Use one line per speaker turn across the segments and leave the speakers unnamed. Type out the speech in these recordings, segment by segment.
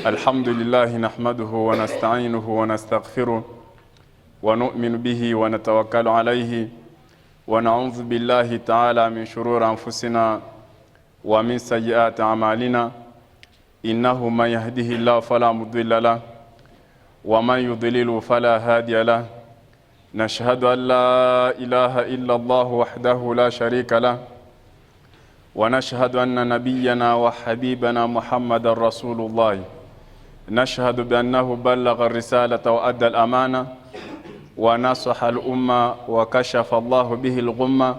الحمد لله نحمده ونستعينه ونستغفره ونؤمن به ونتوكل عليه ونعوذ بالله تعالى من شرور أنفسنا ومن سيئات أعمالنا إنه من يهده الله فلا مضل له ومن يضلل فلا هادي له نشهد أن لا إله إلا الله وحده لا شريك له ونشهد أن نبينا وحبيبنا محمد رسول الله نشهد بأنه بلغ الرسالة وأدى الأمانة ونصح الأمة وكشف الله به الغمة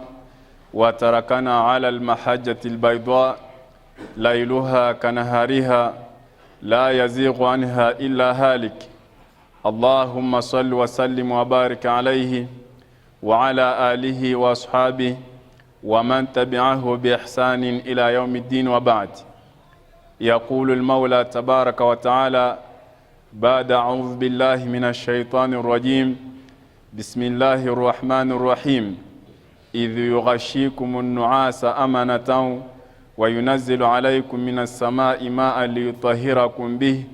وتركنا على المحجة البيضاء ليلها كنهارها لا يزيغ عنها إلا هالك اللهم صل وسلم وبارك عليه وعلى آله وأصحابه ومن تبعه بإحسان إلى يوم الدين وبعد. يقول المولى تبارك وتعالى بعد أعوذ بالله من الشيطان الرجيم بسم الله الرحمن الرحيم إذ يغشيكم النعاس أمنة وينزل عليكم من السماء ماء ليطهركم به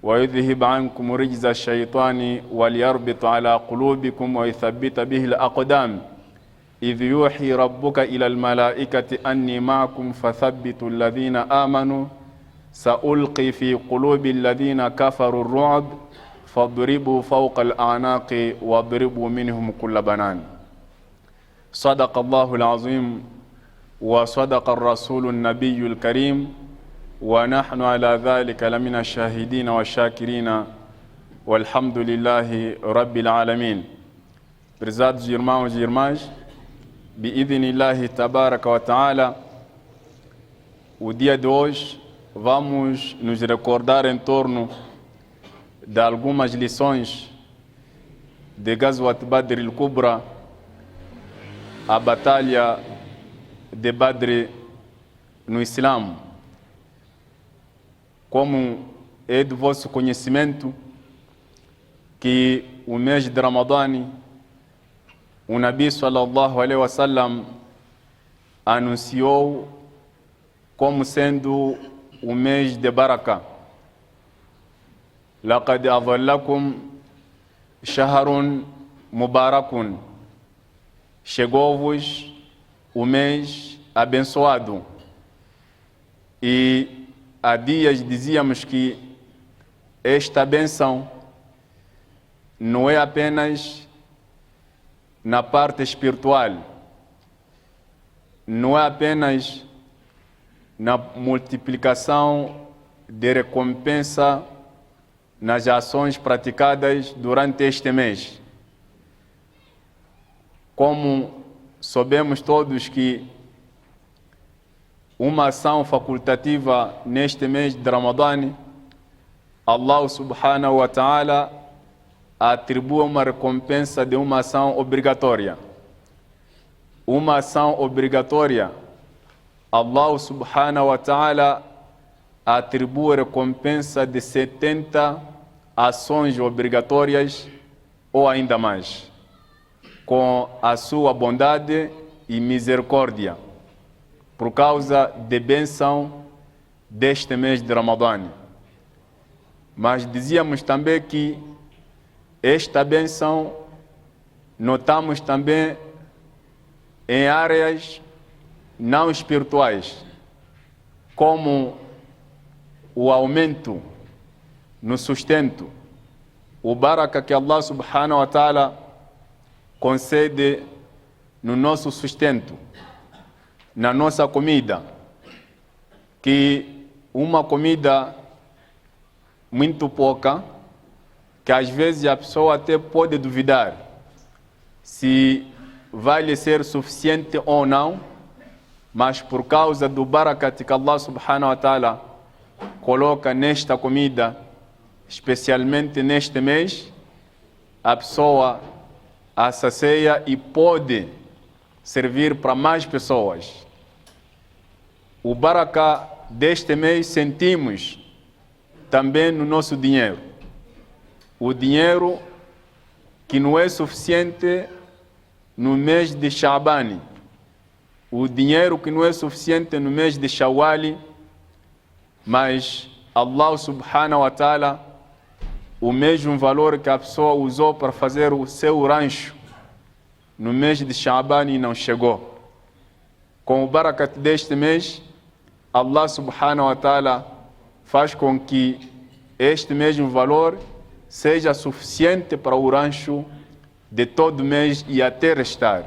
ويذهب عنكم رجز الشيطان وليربط على قلوبكم ويثبت به الأقدام إذ يوحي ربك إلى الملائكة أني معكم فثبتوا الذين آمنوا سألقي في قلوب الذين كفروا الرعب فاضربوا فوق الأعناق واضربوا منهم كل بنان. صدق الله العظيم وصدق الرسول النبي الكريم ونحن على ذلك لمن الشاهدين والشاكرين والحمد لله رب العالمين. Prezados irmãos e irmãs, bi'idhnillahi tabaraka wa ta'ala, o dia de hoje vamos nos recordar em torno de algumas lições de Ghazwat Badr al-Kubra, a batalha de Badr no Islã. Como é do vosso conhecimento que o mês de Ramadã, o Nabi sallallahu alaihi wasallam anunciou como sendo o mês de Baraka. Laqad adhallakum shahrun mubarakun. Chegou-vos o mês abençoado. E há dias dizíamos que esta bênção não é apenas na parte espiritual, não é apenas na multiplicação de recompensa nas ações praticadas durante este mês. Como sabemos todos que uma ação facultativa neste mês de Ramadã, Allah subhanahu wa ta'ala atribui uma recompensa de uma ação obrigatória. Uma ação obrigatória, Allah subhanahu wa ta'ala atribui recompensa de 70 ações obrigatórias ou ainda mais, com a sua bondade e misericórdia, por causa de bênção deste mês de Ramadã. Mas dizíamos também que esta bênção notamos também em áreas não espirituais, como o aumento no sustento, o baraka que Allah subhanahu wa ta'ala concede no nosso sustento, na nossa comida, que uma comida muito pouca, que às vezes a pessoa até pode duvidar se vai lhe ser suficiente ou não, mas por causa do barakat que Allah subhanahu wa ta'ala coloca nesta comida, especialmente neste mês, a pessoa a sacia e pode servir para mais pessoas. O baraka deste mês sentimos também no nosso dinheiro. O dinheiro que não é suficiente no mês de Sha'ban, o dinheiro que não é suficiente no mês de Shawwal, mas Allah subhanahu wa ta'ala, o mesmo valor que a pessoa usou para fazer o seu rancho no mês de Sha'ban não chegou. Com o barakat deste mês, Allah subhanahu wa ta'ala faz com que este mesmo valor seja suficiente para o rancho de todo mês e até restar.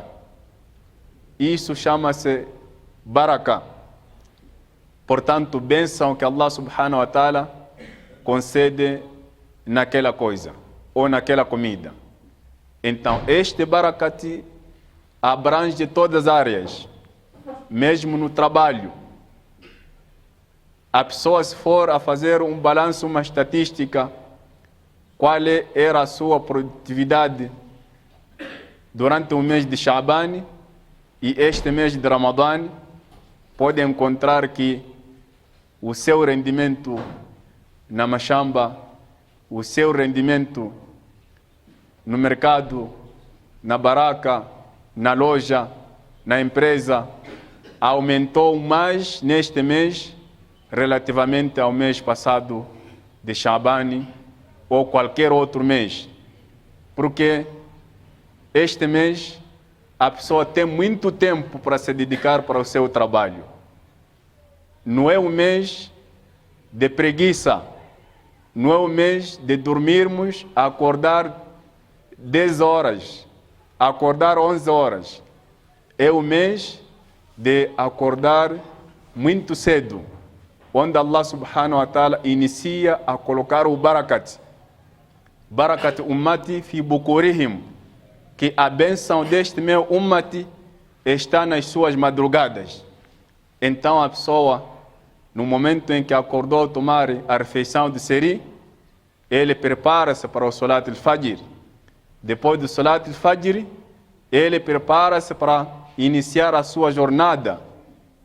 Isso chama-se baraka. Portanto, bênção que Allah subhanahu wa ta'ala concede naquela coisa ou naquela comida. Então, este barakat abrange todas as áreas, mesmo no trabalho. A pessoa, se for a fazer um balanço, uma estatística, qual era a sua produtividade durante o mês de Sha'ban e este mês de Ramadã, pode encontrar que o seu rendimento na machamba, o seu rendimento no mercado, na barraca, na loja, na empresa, aumentou mais neste mês relativamente ao mês passado de Sha'ban ou qualquer outro mês. Porque este mês a pessoa tem muito tempo para se dedicar para o seu trabalho. Não é um mês de preguiça, não é um mês de dormirmos, acordar 10 horas, acordar 11 horas. É o mês de acordar muito cedo, onde Allah subhanahu wa ta'ala inicia a colocar o barakat. Barakat ummati fi bukurihim, que a bênção deste meu ummati está nas suas madrugadas. Então a pessoa, no momento em que acordou tomar a refeição de seri, ele prepara-se para o Salat al-Fajr. Depois do Salat al-Fajr, ele prepara-se para iniciar a sua jornada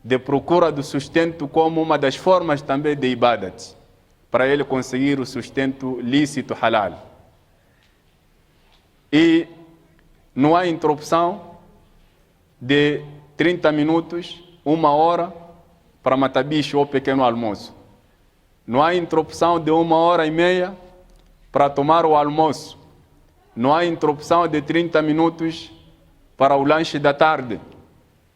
de procura do sustento como uma das formas também de ibadat, para ele conseguir o sustento lícito halal. E não há interrupção de 30 minutos, 1 hora para matar bicho ou pequeno almoço. Não há interrupção de 1h30 para tomar o almoço. Não há interrupção de 30 minutos para o lanche da tarde.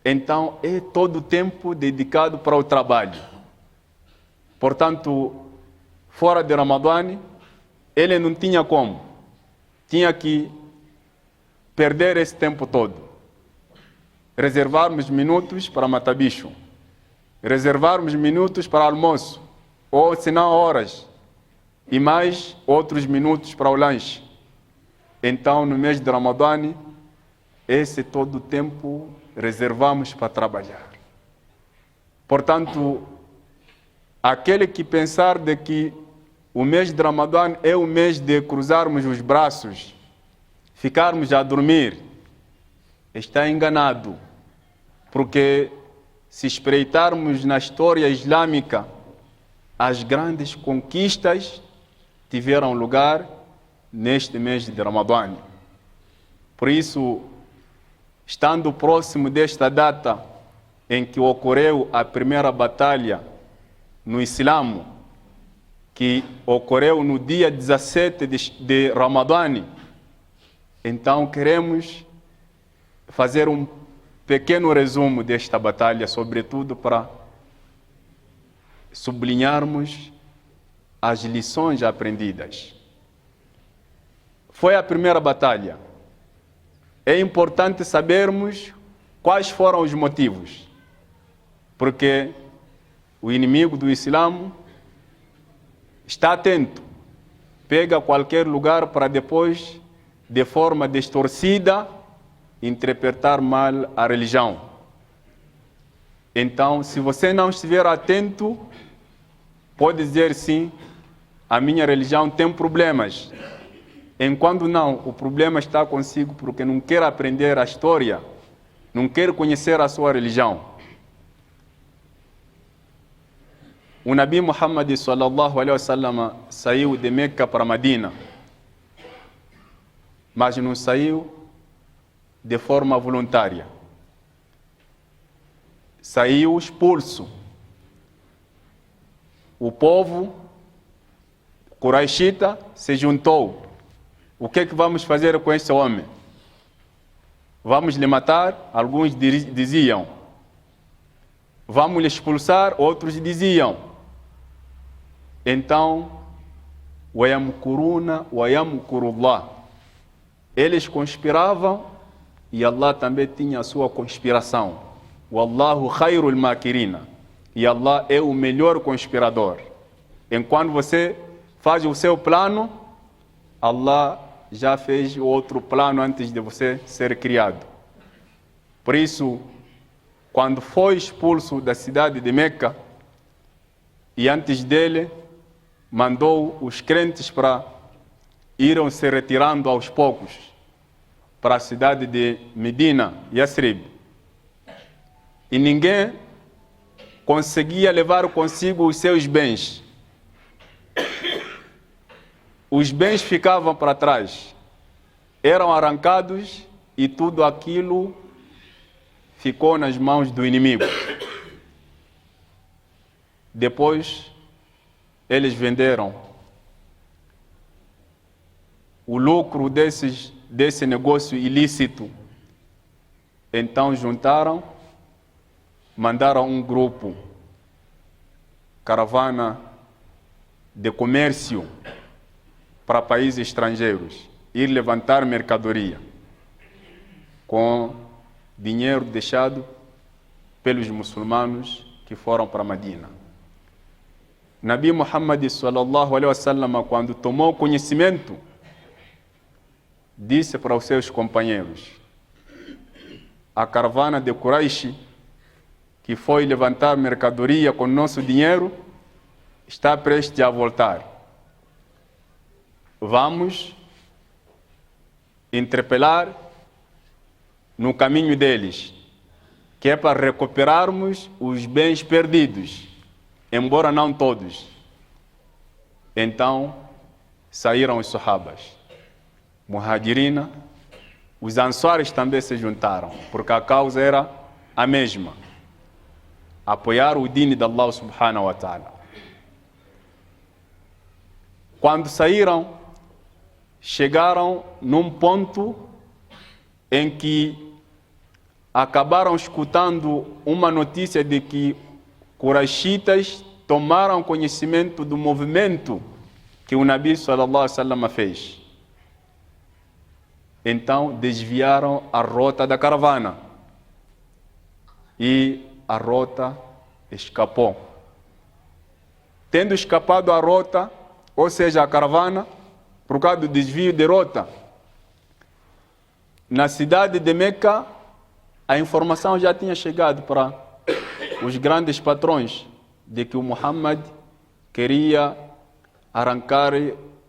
Então, é todo o tempo dedicado para o trabalho. Portanto, fora de Ramadã, ele não tinha como. Tinha que perder esse tempo todo. Reservarmos minutos para matar bicho. Reservarmos minutos para almoço, ou se não horas, e mais outros minutos para o lanche. Então, no mês de Ramadã, esse todo o tempo reservamos para trabalhar. Portanto, aquele que pensar de que o mês de Ramadã é o mês de cruzarmos os braços, ficarmos a dormir, está enganado. Porque se espreitarmos na história islâmica, as grandes conquistas tiveram lugar neste mês de Ramadã. Por isso, estando próximo desta data em que ocorreu a primeira batalha no Islã, que ocorreu no dia 17 de Ramadã, então queremos fazer um pequeno resumo desta batalha, sobretudo para sublinharmos as lições aprendidas. Foi a primeira batalha. É importante sabermos quais foram os motivos, porque o inimigo do Islã está atento, pega qualquer lugar para depois, de forma distorcida, interpretar mal a religião. Então, se você não estiver atento, pode dizer sim, a minha religião tem problemas. Enquanto não, o problema está consigo porque não quer aprender a história, não quer conhecer a sua religião. O Nabi Muhammad sallallahu alaihi wasallam saiu de Meca para Medina, mas não saiu de forma voluntária. Saiu expulso. O povo Quraishita se juntou. O que é que vamos fazer com esse homem? Vamos lhe matar? Alguns diziam. Vamos lhe expulsar? Outros diziam. Então, وَيَمْكُرُونَ وَيَمْكُرُ اللَّهُ. Eles conspiravam e Allah também tinha a sua conspiração. Wallahu khairul makirina. E Allah é o melhor conspirador. Enquanto você faz o seu plano, Allah já fez outro plano antes de você ser criado. Por isso, quando foi expulso da cidade de Meca, e antes dele, mandou os crentes para irem se retirando aos poucos para a cidade de Medina, Yasrib. E ninguém conseguia levar consigo os seus bens. Os bens ficavam para trás, eram arrancados e tudo aquilo ficou nas mãos do inimigo. Depois, eles venderam o lucro desse negócio ilícito. Então juntaram, mandaram um grupo, caravana de comércio para países estrangeiros, ir levantar mercadoria com dinheiro deixado pelos muçulmanos que foram para Medina. Nabi Muhammad sallallahu alaihi wasallam, quando tomou conhecimento, disse para os seus companheiros: a caravana de Quraish, que foi levantar mercadoria com nosso dinheiro, está prestes a voltar. Vamos interpelar no caminho deles, que é para recuperarmos os bens perdidos, embora não todos. Então saíram os sahabas, muhajirina, os answares também se juntaram, porque a causa era a mesma: apoiar o dini de Allah subhanahu wa ta'ala. Quando saíram, chegaram num ponto em que acabaram escutando uma notícia de que Quraishitas tomaram conhecimento do movimento que o Nabi sallallahu alaihi wasallam fez. Então desviaram a rota da caravana e a rota escapou. Tendo escapado a rota, ou seja, a caravana, por causa do desvio de rota, na cidade de Meca, a informação já tinha chegado para os grandes patrões de que o Muhammad queria arrancar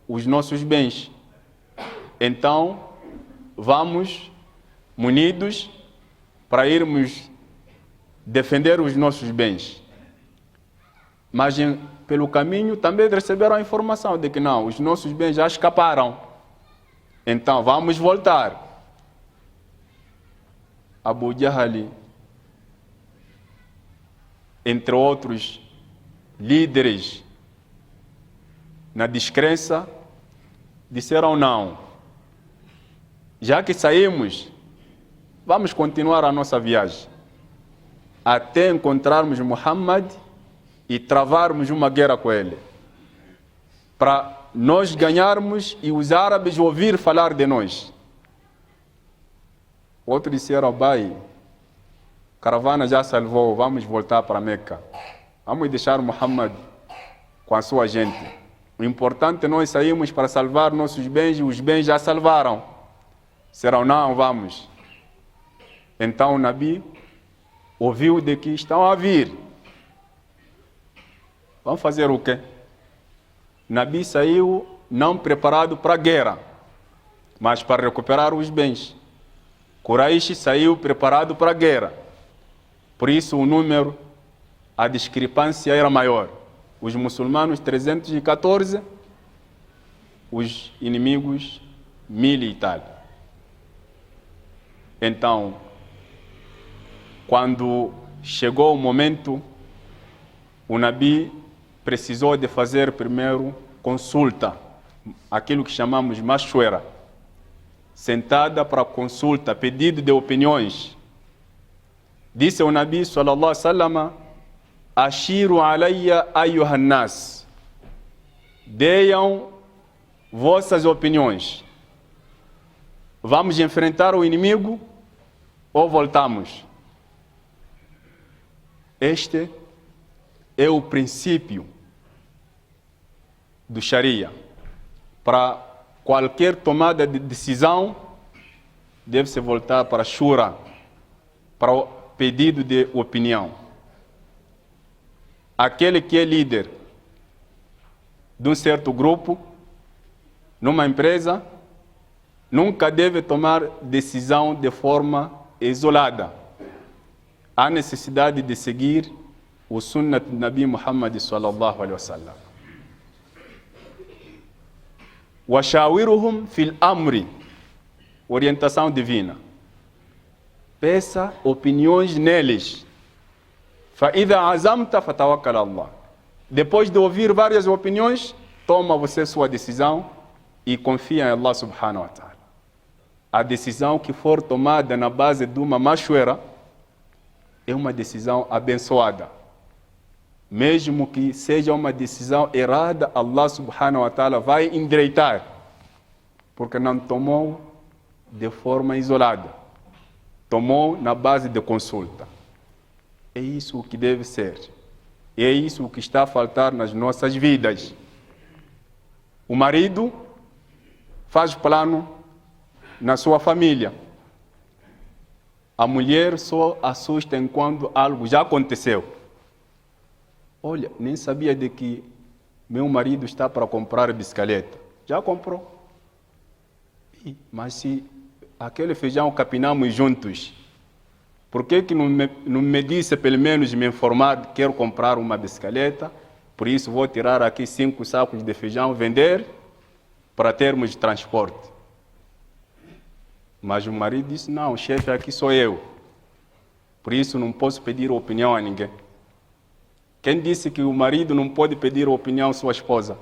os nossos bens. Então, vamos munidos para irmos defender os nossos bens. Mas pelo caminho também receberam a informação de que não, os nossos bens já escaparam. Então, vamos voltar. Abu Jahl, entre outros líderes na descrença, disseram não. Já que saímos, vamos continuar a nossa viagem até encontrarmos Muhammad e travarmos uma guerra com ele, para nós ganharmos e os árabes ouvir falar de nós. Outros disseram: bai, caravana já salvou, vamos voltar para Meca. Vamos deixar Muhammad com a sua gente. O importante é nós saímos para salvar nossos bens e os bens já salvaram. Disseram: não, vamos. Então o Nabi ouviu de que estão a vir. Vamos fazer o quê? O Nabi saiu não preparado para a guerra, mas para recuperar os bens. Quraish saiu preparado para a guerra. Por isso o número, a discrepância era maior. Os muçulmanos 314, os inimigos 1000 e tal. Então, quando chegou o momento, o Nabi precisou de fazer primeiro consulta, aquilo que chamamos mashwara, sentada para consulta, pedido de opiniões. Disse o Nabi sallallahu alaihi wasallam: Ashiru alayya ayyuhan nas, deem vossas opiniões. Vamos enfrentar o inimigo ou voltamos? Este é o princípio do Sharia. Para qualquer tomada de decisão, deve-se voltar para a Shura, para o pedido de opinião. Aquele que é líder de um certo grupo, numa empresa, nunca deve tomar decisão de forma isolada. Há necessidade de seguir o Sunnat do Nabi Muhammad sallallahu alaihi wasallam. Washawiruhum fil amri, orientação divina. Peça opiniões neles. Fa idha azamta fatawakkal Allah. Depois de ouvir várias opiniões, toma você sua decisão e confia em Allah subhanahu wa ta'ala. A decisão que for tomada na base de uma mashwara é uma decisão abençoada. Mesmo que seja uma decisão errada, Allah subhanahu wa ta'ala vai endireitar, porque não tomou de forma isolada, tomou na base de consulta. É isso o que deve ser. É isso o que está a faltar nas nossas vidas. O marido faz plano na sua família. A mulher só assusta enquanto algo já aconteceu. Olha, nem sabia de que meu marido está para comprar bicicleta. Já comprou. Mas se aquele feijão capinamos juntos, por que não me disse, pelo menos me informar que quero comprar uma bicicleta? Por isso vou tirar aqui 5 sacos de feijão, vender para termos de transporte. Mas o marido disse: não, o chefe aqui sou eu. Por isso não posso pedir opinião a ninguém. Quem disse que o marido não pode pedir opinião à sua esposa?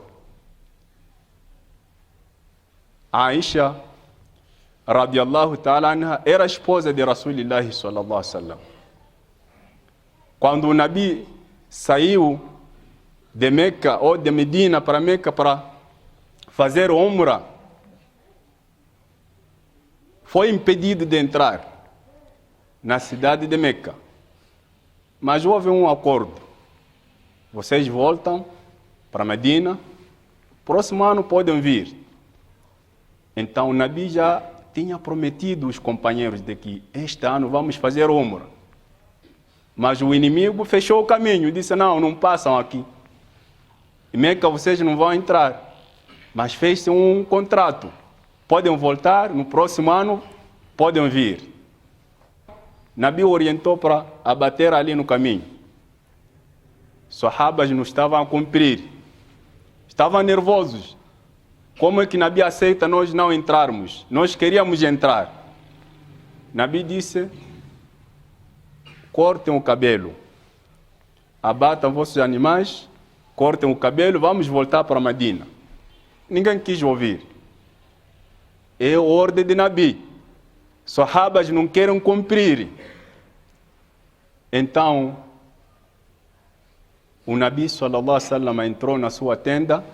Aisha, radiallahu ta'ala anha, era a esposa de Rasulullah sallallahu alaihi wasallam. Quando o Nabi saiu de Meca ou de Medina para Meca para fazer Umrah, foi impedido de entrar na cidade de Meca. Mas houve um acordo. Vocês voltam para Medina, próximo ano podem vir. Então o Nabi já tinha prometido aos companheiros de que este ano vamos fazer Umrah. Mas o inimigo fechou o caminho, disse: não passam aqui. Em Meca vocês não vão entrar. Mas fez-se um contrato. Podem voltar, no próximo ano podem vir. Nabi orientou para abater ali no caminho. Sahabas não estavam a cumprir. Estavam nervosos. Como é que Nabi aceita nós não entrarmos? Nós queríamos entrar. Nabi disse: cortem o cabelo. Abatam vossos animais, cortem o cabelo, vamos voltar para Medina. Ninguém quis ouvir. É a ordem de Nabi. Sahabas não querem cumprir. Então, o Nabi sallallahu alaihi wasallam entrou na sua tenda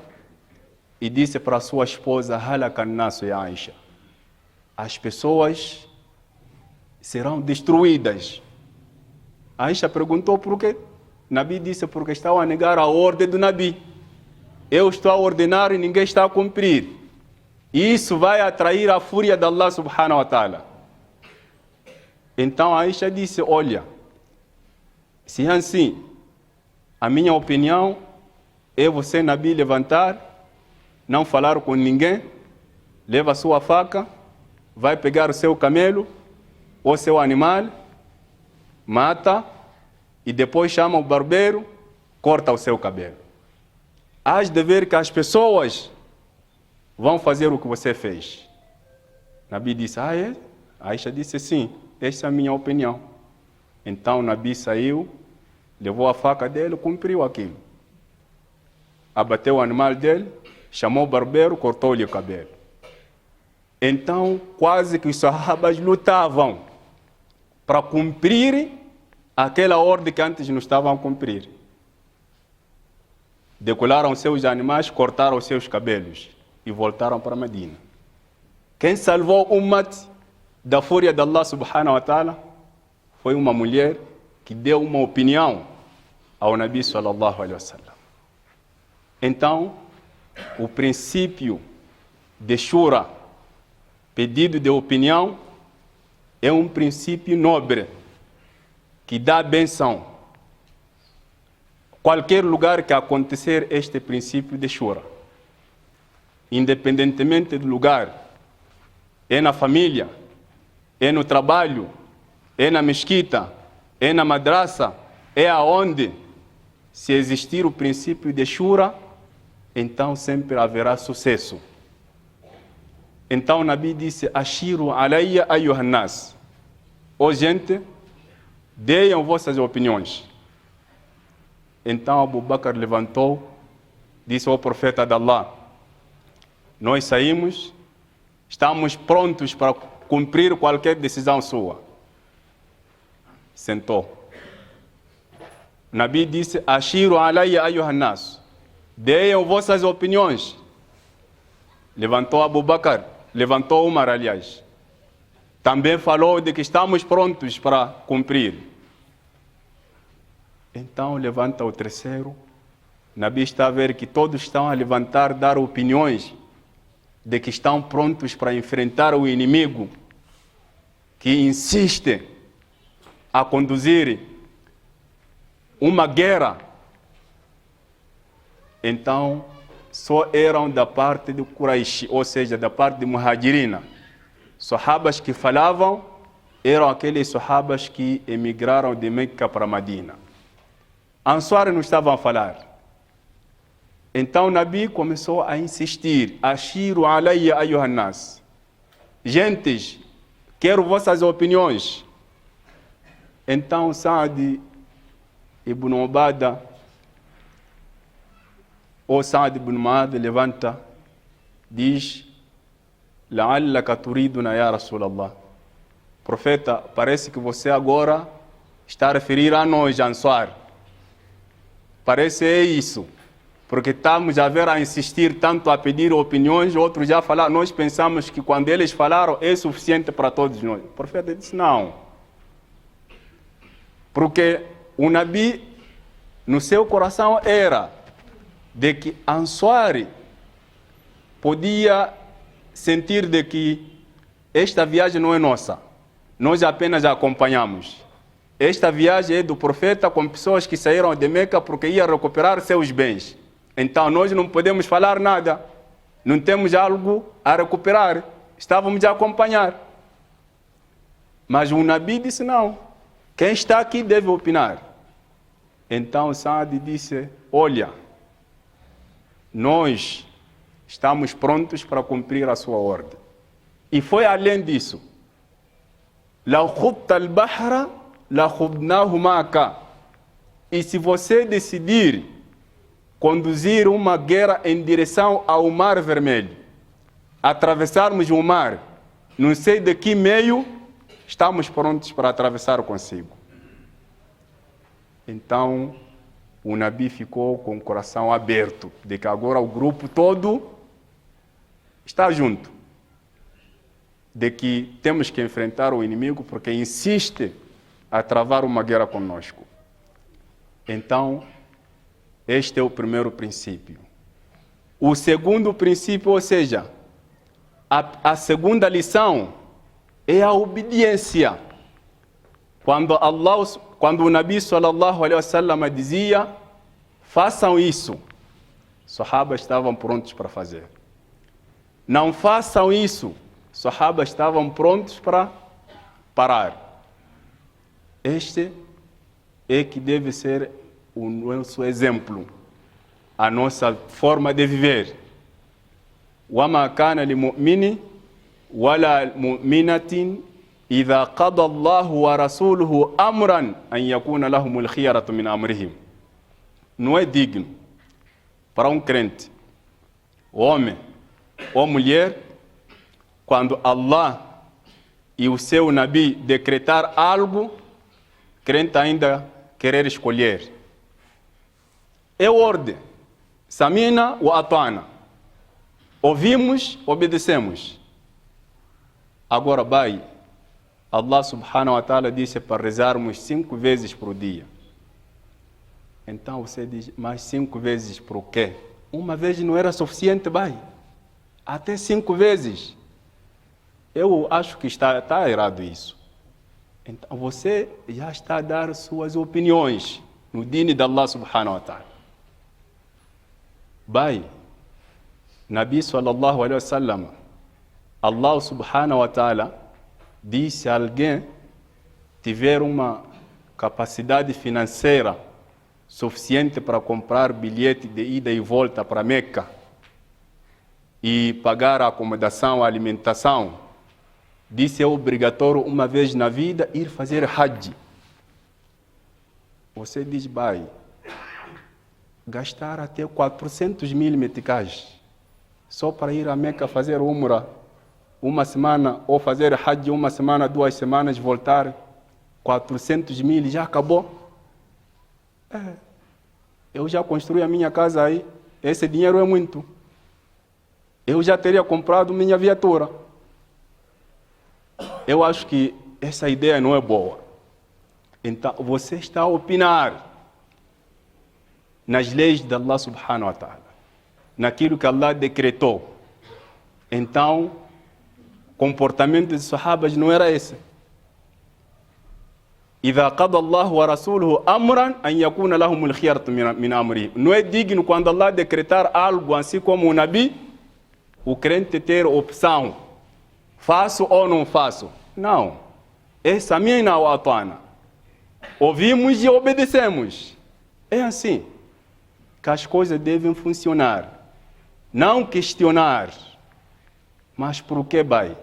e disse para sua esposa: halakan nasu ya Aisha. As pessoas serão destruídas. Aisha perguntou por quê. Nabi disse: porque estão a negar a ordem do Nabi. Eu estou a ordenar e ninguém está a cumprir. E isso vai atrair a fúria de Allah subhanahu wa ta'ala. Então Aisha disse: olha, se é assim, a minha opinião é você, Nabi, levantar, não falar com ninguém, leva a sua faca, vai pegar o seu camelo ou seu animal, mata e depois chama o barbeiro, corta o seu cabelo. Hás de ver que as pessoas vão fazer o que você fez. Nabi disse: é? Aisha disse: sim, essa é a minha opinião. Então Nabi saiu, levou a faca dele, cumpriu aquilo. Abateu o animal dele, chamou o barbeiro, cortou-lhe o cabelo. Então, quase que os sahabas lutavam para cumprir aquela ordem que antes não estavam a cumprir. Decolaram seus animais, cortaram seus cabelos e voltaram para Medina. Quem salvou o Ummat da fúria de Allah subhanahu wa ta'ala foi uma mulher que deu uma opinião ao Nabi sallallahu alaihi wasallam. Então, o princípio de shura, pedido de opinião, é um princípio nobre que dá benção. Qualquer lugar que acontecer este princípio de shura, independentemente do lugar, é na família, é no trabalho, é na mesquita, é na madraça, é aonde, se existir o princípio de shura, então sempre haverá sucesso. Então o Nabi disse: Ashiru alayya ayyuhan nas. Ó gente, deem vossas opiniões. Então Abu Bakr levantou, disse ao profeta de Allah: nós saímos, estamos prontos para cumprir qualquer decisão sua. Sentou. O Nabi disse: Ashiru alayya ayyuhan nas. Deem vossas opiniões. Levantou Abu Bakr, levantou Umar, aliás. Também falou de que estamos prontos para cumprir. Então levanta o terceiro. Nabi está a ver que todos estão a levantar, dar opiniões de que estão prontos para enfrentar o inimigo que insiste a conduzir uma guerra. Então, só eram da parte do Quraish, ou seja, da parte de Muhajirina. Sahabas que falavam eram aqueles sahabas que emigraram de Meca para Medina. Ansar não estavam a falar. Então, Nabi começou a insistir: Ashiru alayya ayyuhan nas. Gentes, quero vossas opiniões. Então, Saad ibn Ubada, ou Saad ibn Mu'adh, levanta, diz: La'allaka turiduna ya Rasulallah. Profeta, parece que você agora está a referir a nós, Ansar. Parece isso. Porque estamos a ver a insistir tanto a pedir opiniões, outros já falaram. Nós pensamos que quando eles falaram é suficiente para todos nós. O profeta disse: não. Porque o Nabi, no seu coração, era de que Ansar podia sentir de que esta viagem não é nossa. Nós apenas a acompanhamos. Esta viagem é do profeta com pessoas que saíram de Meca porque iam recuperar seus bens. Então nós não podemos falar nada, não temos algo a recuperar, estávamos a acompanhar. Mas o Nabi disse: não, quem está aqui deve opinar. Então Saad disse: olha, nós estamos prontos para cumprir a sua ordem. E foi além disso: la khubta al-bahra la khubnahu ma'aka. E se você decidir conduzir uma guerra em direção ao Mar Vermelho, atravessarmos o mar, não sei de que meio, estamos prontos para atravessar consigo. Então, o Nabi ficou com o coração aberto, de que agora o grupo todo está junto, de que temos que enfrentar o inimigo porque insiste a travar uma guerra conosco. Então, este é o primeiro princípio. O segundo princípio, ou seja, a segunda lição é a obediência. Quando o Nabi sallallahu alaihi wasallam dizia: façam isso, os sahabas estavam prontos para fazer. Não façam isso, os sahabas estavam prontos para parar. Este é que deve ser o nosso exemplo, a nossa forma de viver. وَمَا كَانَ لِمُؤْمِنٍ وَلَا مُؤْمِنَةٍ إِذَا قَضَى اللَّهُ وَرَسُولُهُ أَمْرًا أَنْ يَكُونَ لَهُمُ الْخِيَرَةُ مِنْ أَمْرِهِمْ. Não é digno para um crente, homem ou mulher, quando Allah e o seu Nabi decretar algo, crente ainda querer escolher. É ordem. Samina wa atana. Ouvimos, obedecemos. Agora, vai. Allah subhanahu wa ta'ala disse para rezarmos 5 vezes por dia. Então você diz, mas 5 vezes por quê? Uma vez não era suficiente, vai. Até 5 vezes. Eu acho que está errado isso. Então você já está a dar suas opiniões no dini de Allah subhanahu wa ta'ala. Vai. Nabi sallallahu alaihi wasallam, Allah subhanahu wa ta'ala disse: se alguém tiver uma capacidade financeira suficiente para comprar bilhete de ida e volta para Meca e pagar a acomodação, a alimentação, disse: é obrigatório uma vez na vida ir fazer Hajj. Você diz, vai gastar até 400 mil meticais só para ir a Meca fazer Umrah uma semana, ou fazer Hajj uma semana, 2 semanas, voltar, 400 mil, já acabou? Eu já construí a minha casa aí, esse dinheiro é muito. Eu já teria comprado minha viatura. Eu acho que essa ideia não é boa. Então, você está a opinar nas leis de Allah subhanahu wa ta'ala, naquilo que Allah decretou. Então, comportamento dos sahabas não era esse. إذا قضى الله ورسوله أمرا أن يكون لهم الخيرة من أمره. Não é digno quando Allah decretar algo, assim como o Nabi, o crente ter opção. Faço ou não faço? Não. É samina wa atana. Ouvimos e obedecemos. É assim que as coisas devem funcionar. Não questionar. Mas por que vai?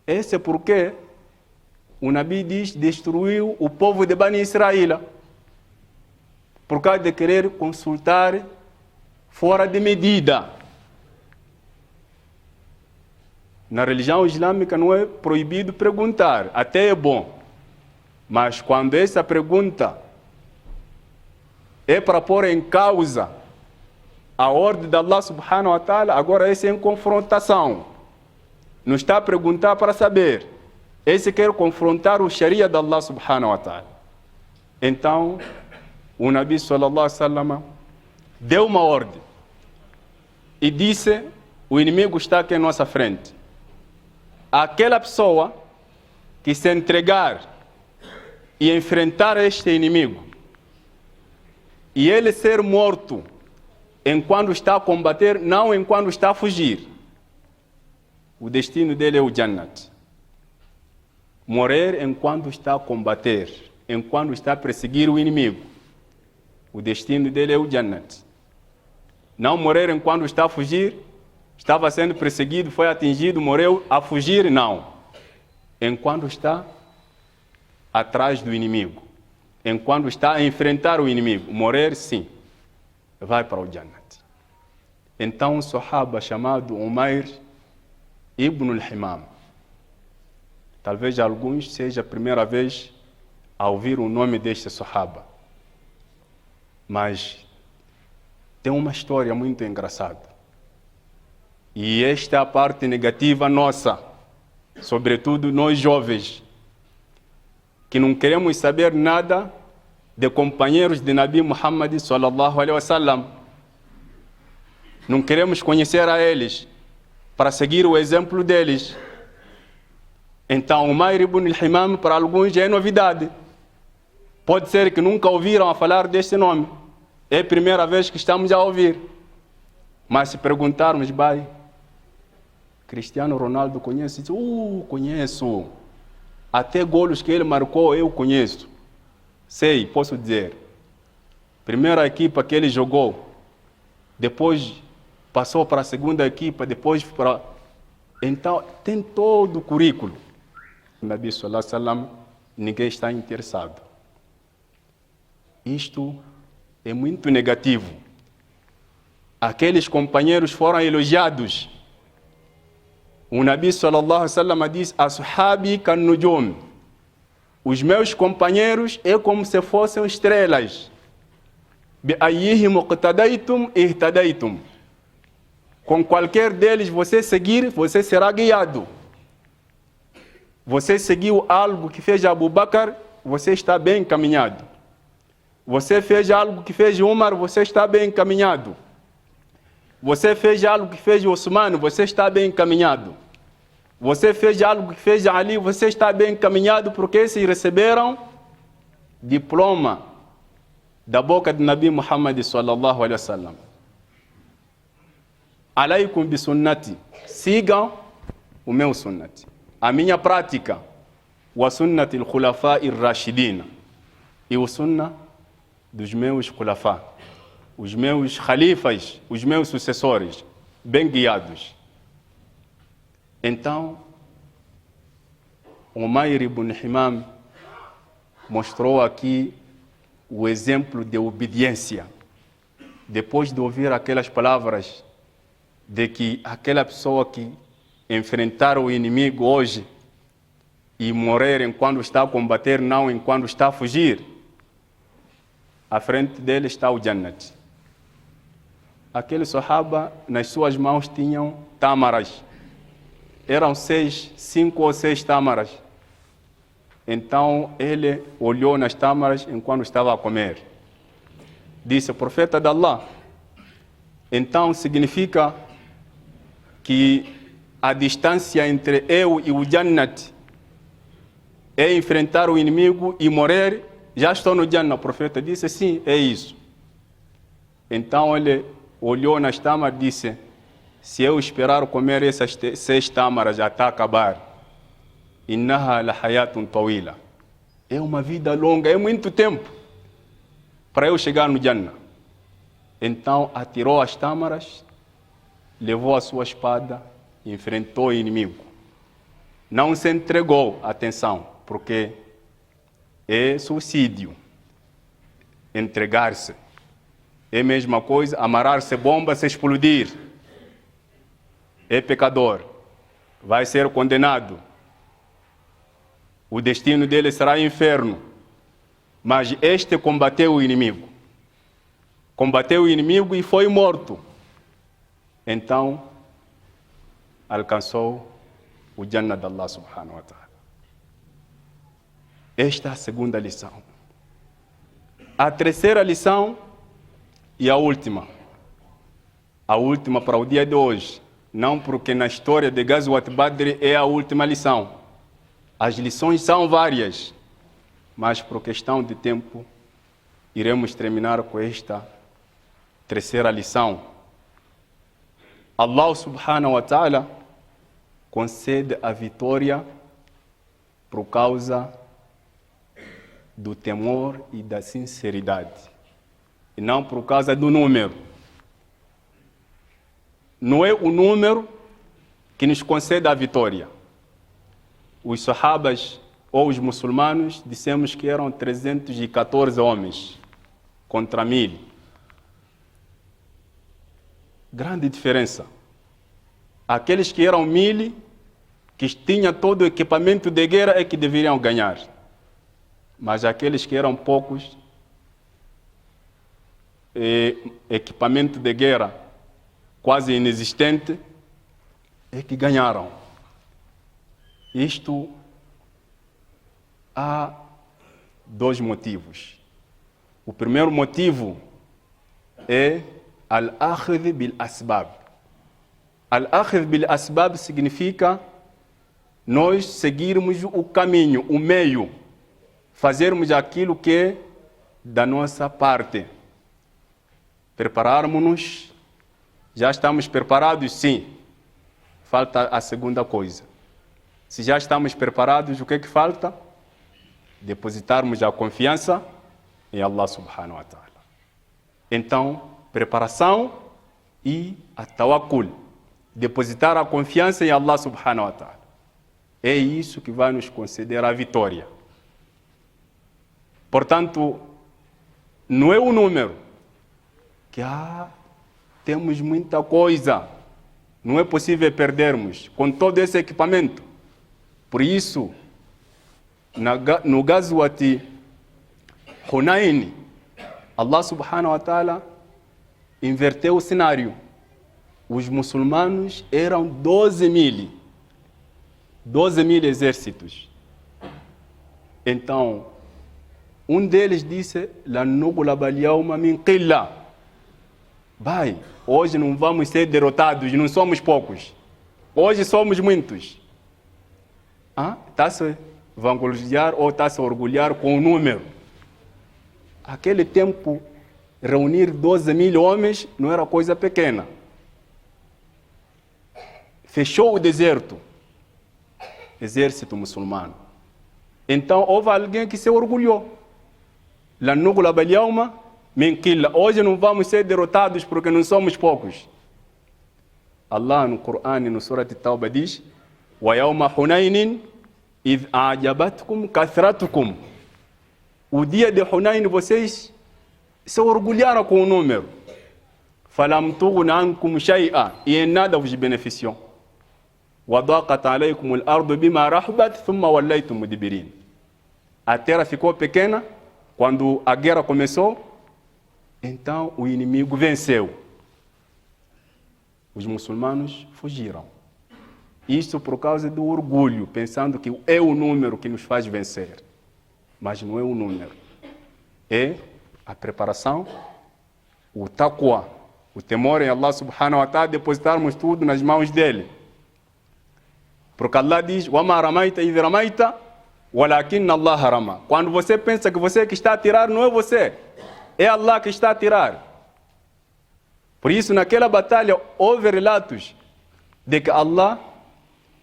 Esse é porque o Nabi diz: destruiu o povo de Bani Israel por causa de querer consultar fora de medida. Na religião islâmica não é proibido perguntar, até é bom. Mas quando essa pergunta é para pôr em causa a ordem de Allah subhanahu wa ta'ala, agora esse é em confrontação. Não está a perguntar para saber. Esse quer confrontar o Sharia de Allah subhanahu wa ta'ala. Então, o Nabi sallallahu alaihi wasallam deu uma ordem e disse: o inimigo está aqui à nossa frente. Aquela pessoa que se entregar e enfrentar este inimigo e ele ser morto enquanto está a combater, não enquanto está a fugir, o destino dele é o Jannat. Morrer enquanto está a combater, enquanto está a perseguir o inimigo, o destino dele é o Jannat. Não morrer enquanto está a fugir, estava sendo perseguido, foi atingido, morreu a fugir, não. Enquanto está atrás do inimigo, enquanto está a enfrentar o inimigo, morrer, sim, vai para o Jannat. Então, um sahaba chamado Umair ibn al-Himam, talvez alguns seja a primeira vez a ouvir o nome deste sahaba, mas tem uma história muito engraçada. E esta é a parte negativa nossa, sobretudo nós jovens, que não queremos saber nada de companheiros de Nabi Muhammad sallallahu alaihi wasallam. Não queremos conhecer a eles para seguir o exemplo deles. Então, Umair ibn al-Himam para alguns é novidade. Pode ser que nunca ouviram a falar deste nome. É a primeira vez que estamos a ouvir. Mas se perguntarmos, vai, Cristiano Ronaldo conhece? Conheço. Até golos que ele marcou eu conheço. Sei, posso dizer. Primeira equipa que ele jogou, depois passou para a segunda equipa, depois para... Então, tem todo o currículo. O Nabi sallallahu alaihi wasallam, ninguém está interessado. Isto é muito negativo. aqueles companheiros foram elogiados. O Nabi sallallahu alaihi wasallam diz: Ashabi kan nujum. Os meus companheiros é como se fossem estrelas. Bi ayyihim iqtadaytum ihtadaytum. Com qualquer deles você seguir, você será guiado. Você seguiu algo que fez Abu Bakr, você está bem encaminhado. Você fez algo que fez Umar, você está bem encaminhado. Você fez algo que fez Osman, você está bem encaminhado. Você fez algo que fez Ali, você está bem encaminhado, porque esses receberam diploma da boca do Nabi Muhammad sallallahu alaihi wasallam. Alaikum bi sunnati. Sigam o meu sunnati. A minha prática. Wa sunnati al-khulafa'i ar-rashidin. E o sunna dos meus khulafa. Os meus khalifas, os meus sucessores, bem guiados. Então, Umayr ibn Himam mostrou aqui o exemplo de obediência. Depois de ouvir aquelas palavras de que aquela pessoa que enfrentar o inimigo hoje e morrer enquanto está a combater, não enquanto está a fugir, à frente dele está o Jannat. Aquele sahaba, nas suas mãos tinham tâmaras. Eram 5 ou 6 tâmaras. Então ele olhou nas tâmaras enquanto estava a comer. Disse: profeta de Allah, então significa que a distância entre eu e o Jannat é enfrentar o inimigo e morrer? Já estou no Jannat. O profeta disse: sim, é isso. Então ele olhou nas tâmaras e disse: se eu esperar comer essas 6 tâmaras até acabar, innaha la hayatun tawila. É uma vida longa, é muito tempo para eu chegar no Jannah. Então atirou as tâmaras, levou a sua espada e enfrentou o inimigo. Não se entregou, atenção, porque é suicídio. Entregar-se é a mesma coisa, amarrar-se bomba, se explodir. É pecador, vai ser condenado. O destino dele será inferno. Mas este combateu o inimigo. Combateu o inimigo e foi morto. Então, alcançou o Jannah de Allah subhanahu wa ta'ala. Esta é a segunda lição. A terceira lição e a última. A última para o dia de hoje. Não porque na história de Ghazwat Badr é a última lição. As lições são várias, mas por questão de tempo, iremos terminar com esta terceira lição. Allah subhanahu wa ta'ala concede a vitória por causa do temor e da sinceridade, e não por causa do número. Não é o número que nos concede a vitória. Os sahabas ou os muçulmanos dissemos que eram 314 homens contra 1000. Grande diferença. Aqueles que eram 1000, que tinham todo o equipamento de guerra, é que deveriam ganhar. Mas aqueles que eram poucos, equipamento de guerra quase inexistente, é que ganharam. Isto há 2 motivos. O primeiro motivo é al-akhd bil-asbab. Al-akhd bil-asbab significa nós seguirmos o caminho, o meio, fazermos aquilo que é da nossa parte. Prepararmos-nos. Já estamos preparados? Sim. Falta a segunda coisa. Se já estamos preparados, o que é que falta? Depositarmos a confiança em Allah subhanahu wa ta'ala. Então, preparação e a tawakkul. Depositar a confiança em Allah subhanahu wa ta'ala. É isso que vai nos conceder a vitória. Portanto, não é o número que temos muita coisa. Não é possível perdermos com todo esse equipamento. Por isso, no Ghazwat Hunain, Allah subhanahu wa ta'ala inverteu o cenário. Os muçulmanos eram 12 mil exércitos. Então, um deles disse: "La nuglaba al-yawma min qilla." Vai, hoje não vamos ser derrotados, não somos poucos. Hoje somos muitos. Está se vangloriar ou está se orgulhar com o número. Aquele tempo, reunir 12 mil homens não era coisa pequena. Fechou o deserto, exército muçulmano. Então houve alguém que se orgulhou. La nuglaba al-yawma min qilla. Hoje não vamos ser derrotados porque não somos poucos. Allah no Corão, no Surat At-Tawbah diz: "Wa yawma Hunainin idh a'jabatkum kathratukum." O dia de Hunain vocês se orgulharam com o número. "Falam tughni ankum shay'a." E em nada vos beneficiou. وَضَاقَتْ عَلَيْكُمُ الْأَرْضُ بِمَا رَحُبَتْ ثُمَّ وَلَّيْتُمْ مُدْبِرِينَ. A terra ficou pequena quando a guerra começou, então o inimigo venceu. Os muçulmanos fugiram. Isso por causa do orgulho, pensando que é o número que nos faz vencer. Mas não é o número. É a preparação, o taqwa, o temor em Allah subhanahu wa ta'ala, depositarmos tudo nas mãos dele. Porque Allah diz: "Wama ramaita idh ramaita, walakinna Allah rama." Quando você pensa que você que está a atirar, não é você, é Allah que está a atirar. Por isso, naquela batalha, houve relatos de que Allah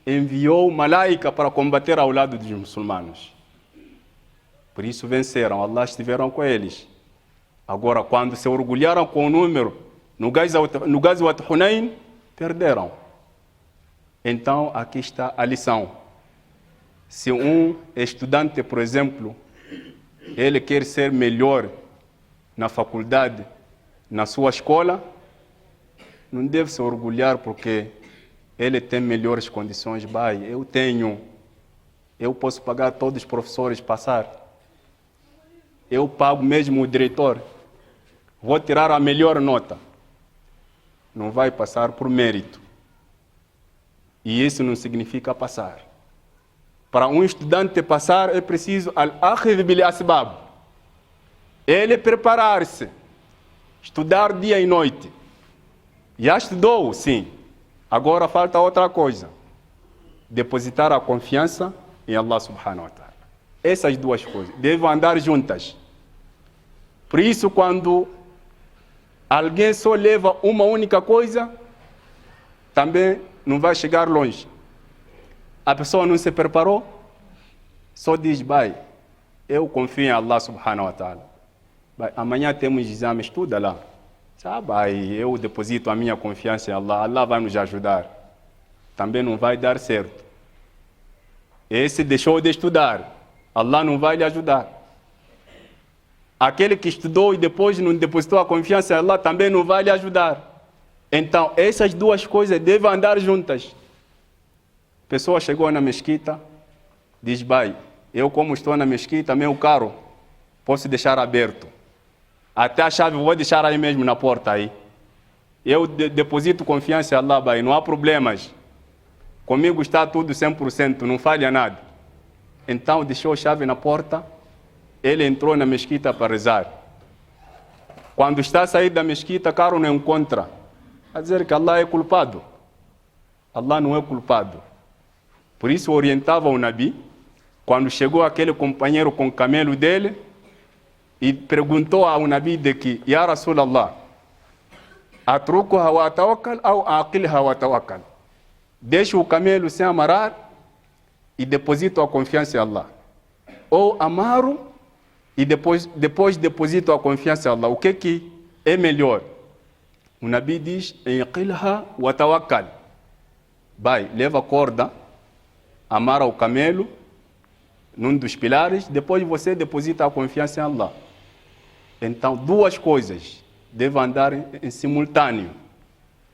enviou malaika para combater ao lado dos muçulmanos. Por isso venceram, Allah estiveram com eles. Agora, quando se orgulharam com o número, no Ghazwat Hunain, perderam. Então, aqui está a lição. Se um estudante, por exemplo, ele quer ser melhor na faculdade, na sua escola, não deve se orgulhar porque ele tem melhores condições. Eu posso pagar todos os professores passar. Eu pago mesmo o diretor. Vou tirar a melhor nota. Não vai passar por mérito. E isso não significa passar. Para um estudante passar é preciso al-akhidh bil asbab. Ele preparar-se, estudar dia e noite. Já estudou, sim. Agora falta outra coisa: depositar a confiança em Allah subhanahu wa ta'ala. Essas duas coisas devem andar juntas. Por isso, quando alguém só leva uma única coisa, também não vai chegar longe. A pessoa não se preparou, só diz: "Vai, eu confio em Allah subhanahu wa ta'ala. Amanhã temos exame, estuda lá." Eu deposito a minha confiança em Allah, Allah vai nos ajudar. Também não vai dar certo. Esse deixou de estudar, Allah não vai lhe ajudar. Aquele que estudou e depois não depositou a confiança em Allah também não vai lhe ajudar. Então, essas duas coisas devem andar juntas. A pessoa chegou na mesquita, diz: "Bai, eu como estou na mesquita, meu carro, posso deixar aberto. Até a chave vou deixar aí mesmo na porta aí. Eu deposito confiança em Allah, bai, não há problemas. Comigo está tudo 100%, não falha nada." Então, deixou a chave na porta, ele entrou na mesquita para rezar. Quando está a sair da mesquita, o carro não encontra. A dizer que Allah é culpado. Allah não é culpado. Por isso orientava o Nabi, quando chegou aquele companheiro com o camelo dele, e perguntou ao Nabi de que: "Ya Rasulallah, atrukuha wa tawakkal ou aqilha wa tawakkal?" Deixa o camelo sem amarrar e deposito a confiança em Allah. Ou amaro e depois deposito a confiança em Allah. O que é melhor? O Nabi diz: "Aqilha wa tawakkal." Vai, leva a corda, amarra o camelo num dos pilares, depois você deposita a confiança em Allah. Então, duas coisas devem andar em simultâneo.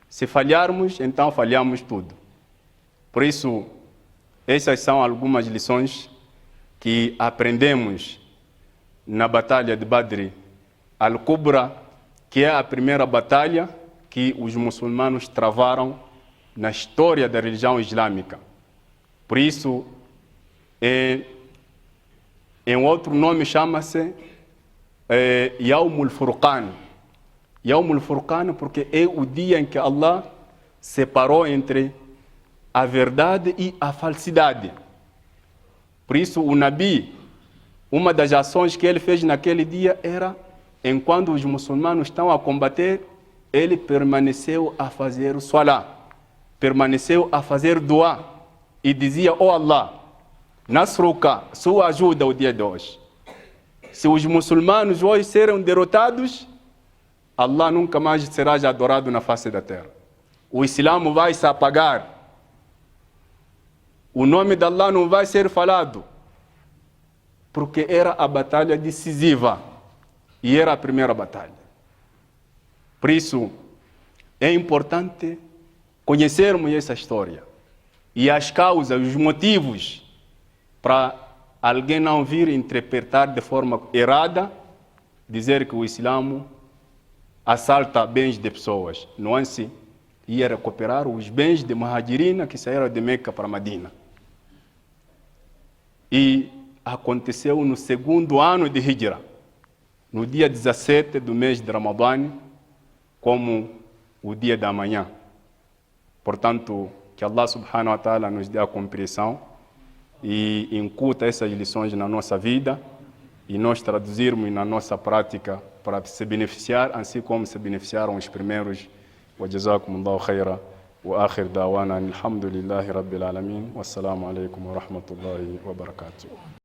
Se falharmos, então falhamos tudo. Por isso, essas são algumas lições que aprendemos na batalha de Badr al-Kubra, que é a primeira batalha que os muçulmanos travaram na história da religião islâmica. Por isso, em outro nome chama-se Yawm al-Furqan. Yawm al-Furqan porque é o dia em que Allah separou entre a verdade e a falsidade. Por isso, o Nabi, uma das ações que ele fez naquele dia era, enquanto os muçulmanos estão a combater, ele permaneceu a fazer o salah, permaneceu a fazer dua e dizia: "Oh Allah, Nasruka, sua ajuda o dia de hoje. Se os muçulmanos hoje serem derrotados, Allah nunca mais será adorado na face da terra. O Islã vai se apagar. O nome de Allah não vai ser falado." Porque era a batalha decisiva e era a primeira batalha. Por isso, é importante conhecermos essa história e as causas, os motivos para alguém não vir interpretar de forma errada, dizer que o Islã assalta bens de pessoas. Não é assim. Ia recuperar os bens de Muhajirina que saíram de Meca para Medina. E aconteceu no segundo ano de Hijra, no dia 17 do mês de Ramadã, como o dia da manhã. Portanto, que Allah subhanahu wa ta'ala nos dê a compreensão e incuta essas lições na nossa vida e nós traduzirmos na nossa prática para se beneficiar, assim como se beneficiaram os primeiros. Wa jazakumullahu khaira wa akhir da'wana alhamdulillahi rabbil alamin. Wassalamu alaikum wa rahmatullahi wa barakatuh.